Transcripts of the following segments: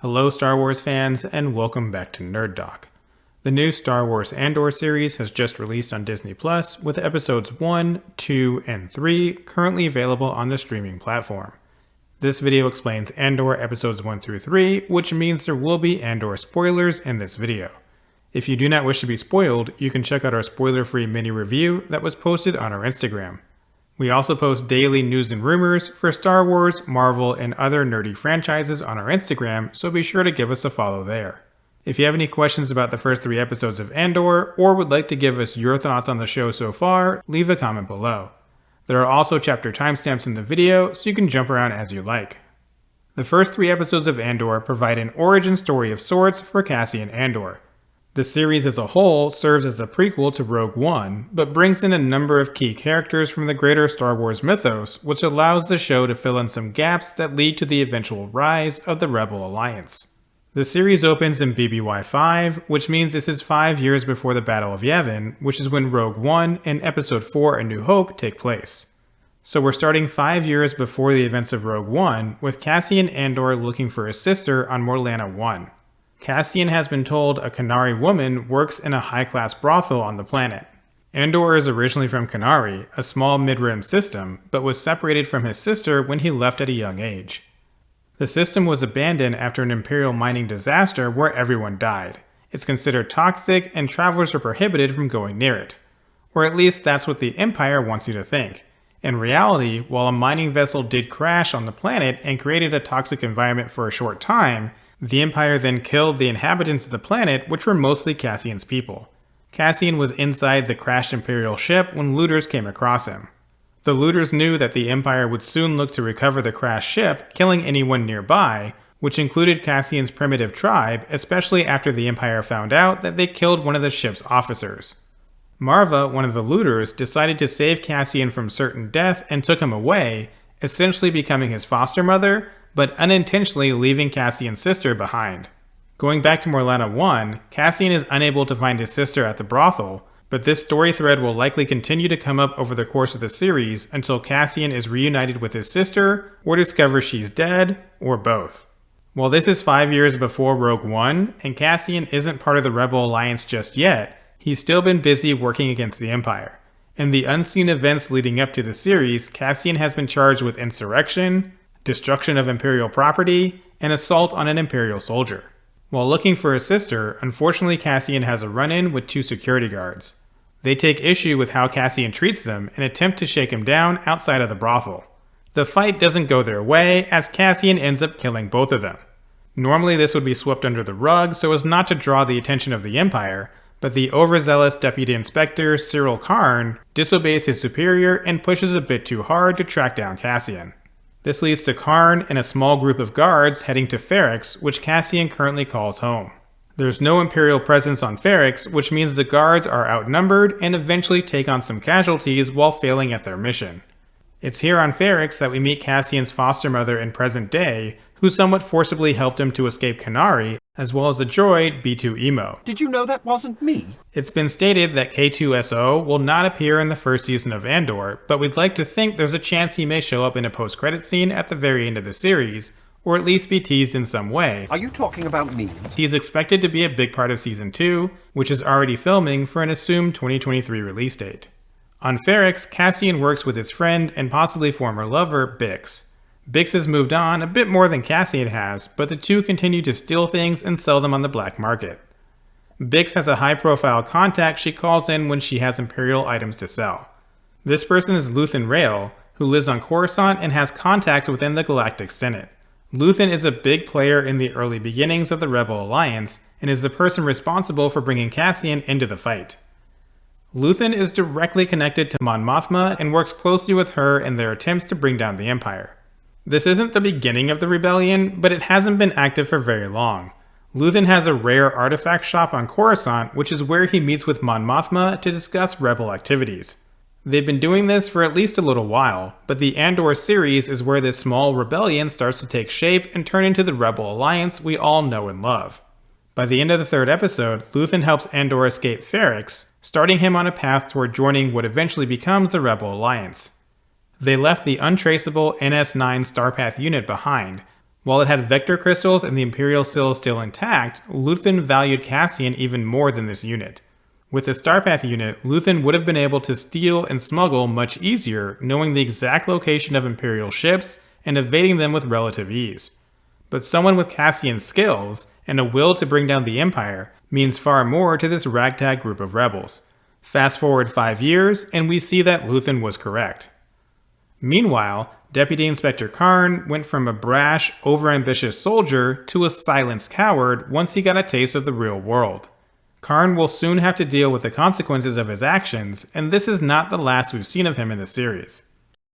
Hello Star Wars fans, and welcome back to Nerd Doc. The new Star Wars Andor series has just released on Disney+, with episodes 1, 2, and 3 currently available on the streaming platform. This video explains Andor episodes 1 through 3, which means there will be Andor spoilers in this video. If you do not wish to be spoiled, you can check out our spoiler-free mini review that was posted on our Instagram. We also post daily news and rumors for Star Wars, Marvel, and other nerdy franchises on our Instagram, so be sure to give us a follow there. If you have any questions about the first 3 episodes of Andor, or would like to give us your thoughts on the show so far, leave a comment below. There are also chapter timestamps in the video, so you can jump around as you like. The first 3 episodes of Andor provide an origin story of sorts for Cassian Andor. The series as a whole serves as a prequel to Rogue One, but brings in a number of key characters from the greater Star Wars mythos, which allows the show to fill in some gaps that lead to the eventual rise of the Rebel Alliance. The series opens in BBY 5, which means this is 5 years before the Battle of Yavin, which is when Rogue One and Episode 4 A New Hope take place. So we're starting 5 years before the events of Rogue One, with Cassian Andor looking for his sister on Morlana 1. Cassian has been told a Kenari woman works in a high-class brothel on the planet. Andor is originally from Kenari, a small mid-rim system, but was separated from his sister when he left at a young age. The system was abandoned after an Imperial mining disaster where everyone died. It's considered toxic and travelers are prohibited from going near it. Or at least that's what the Empire wants you to think. In reality, while a mining vessel did crash on the planet and created a toxic environment for a short time, the Empire then killed the inhabitants of the planet, which were mostly Cassian's people. Cassian was inside the crashed Imperial ship when looters came across him. The looters knew that the Empire would soon look to recover the crashed ship, killing anyone nearby, which included Cassian's primitive tribe, especially after the Empire found out that they killed one of the ship's officers. Marva, one of the looters, decided to save Cassian from certain death and took him away, essentially becoming his foster mother, but unintentionally leaving Cassian's sister behind. Going back to Morlana 1, Cassian is unable to find his sister at the brothel, but this story thread will likely continue to come up over the course of the series until Cassian is reunited with his sister, or discovers she's dead, or both. While this is 5 years before Rogue One, and Cassian isn't part of the Rebel Alliance just yet, he's still been busy working against the Empire. In the unseen events leading up to the series, Cassian has been charged with insurrection, destruction of Imperial property, and assault on an Imperial soldier. While looking for his sister, unfortunately Cassian has a run-in with 2 security guards. They take issue with how Cassian treats them and attempt to shake him down outside of the brothel. The fight doesn't go their way, as Cassian ends up killing both of them. Normally this would be swept under the rug so as not to draw the attention of the Empire, but the overzealous Deputy Inspector Syril Karn disobeys his superior and pushes a bit too hard to track down Cassian. This leads to Karn and a small group of guards heading to Ferrix, which Cassian currently calls home. There's no Imperial presence on Ferrix, which means the guards are outnumbered and eventually take on some casualties while failing at their mission. It's here on Ferrix that we meet Cassian's foster mother in present day, who somewhat forcibly helped him to escape Kenari, as well as the droid B2 Emo. Did you know that wasn't me? It's been stated that K2SO will not appear in the first season of Andor, but we'd like to think there's a chance he may show up in a post-credit scene at the very end of the series, or at least be teased in some way. Are you talking about me? He's expected to be a big part of Season 2, which is already filming for an assumed 2023 release date. On Ferrix, Cassian works with his friend and possibly former lover, Bix. Bix has moved on a bit more than Cassian has, but the two continue to steal things and sell them on the black market. Bix has a high-profile contact she calls in when she has Imperial items to sell. This person is Luthen Rael, who lives on Coruscant and has contacts within the Galactic Senate. Luthen is a big player in the early beginnings of the Rebel Alliance, and is the person responsible for bringing Cassian into the fight. Luthen is directly connected to Mon Mothma and works closely with her in their attempts to bring down the Empire. This isn't the beginning of the rebellion, but it hasn't been active for very long. Luthen has a rare artifact shop on Coruscant, which is where he meets with Mon Mothma to discuss rebel activities. They've been doing this for at least a little while, but the Andor series is where this small rebellion starts to take shape and turn into the Rebel Alliance we all know and love. By the end of the 3rd episode, Luthen helps Andor escape Ferrix, starting him on a path toward joining what eventually becomes the Rebel Alliance. They left the untraceable NS-9 Starpath unit behind, While it had vector crystals and the Imperial seal still intact, Luthen valued Cassian even more than this unit. With the Starpath unit, Luthen would have been able to steal and smuggle much easier, knowing the exact location of Imperial ships and evading them with relative ease. But someone with Cassian's skills and a will to bring down the Empire means far more to this ragtag group of rebels. Fast forward 5 years, and we see that Luthen was correct. Meanwhile, Deputy Inspector Karn went from a brash, overambitious soldier to a silenced coward once he got a taste of the real world. Karn will soon have to deal with the consequences of his actions, and this is not the last we've seen of him in the series.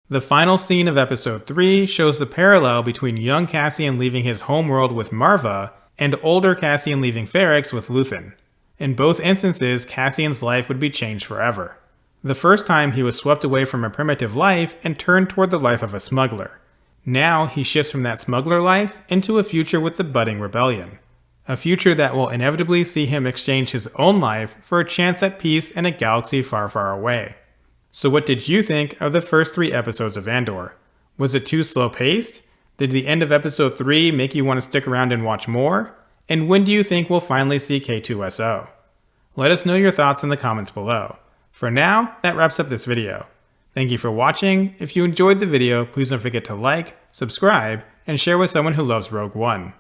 The final scene of Episode 3 shows the parallel between young Cassian leaving his homeworld with Marva and older Cassian leaving Ferrix with Luthen. In both instances, Cassian's life would be changed forever. The first time he was swept away from a primitive life and turned toward the life of a smuggler. Now he shifts from that smuggler life into a future with the budding rebellion. A future that will inevitably see him exchange his own life for a chance at peace in a galaxy far, far away. So what did you think of the first 3 episodes of Andor? Was it too slow-paced? Did the end of Episode 3 make you want to stick around and watch more? And when do you think we'll finally see K2SO? Let us know your thoughts in the comments below. For now, that wraps up this video. Thank you for watching. If you enjoyed the video, please don't forget to like, subscribe, and share with someone who loves Rogue One.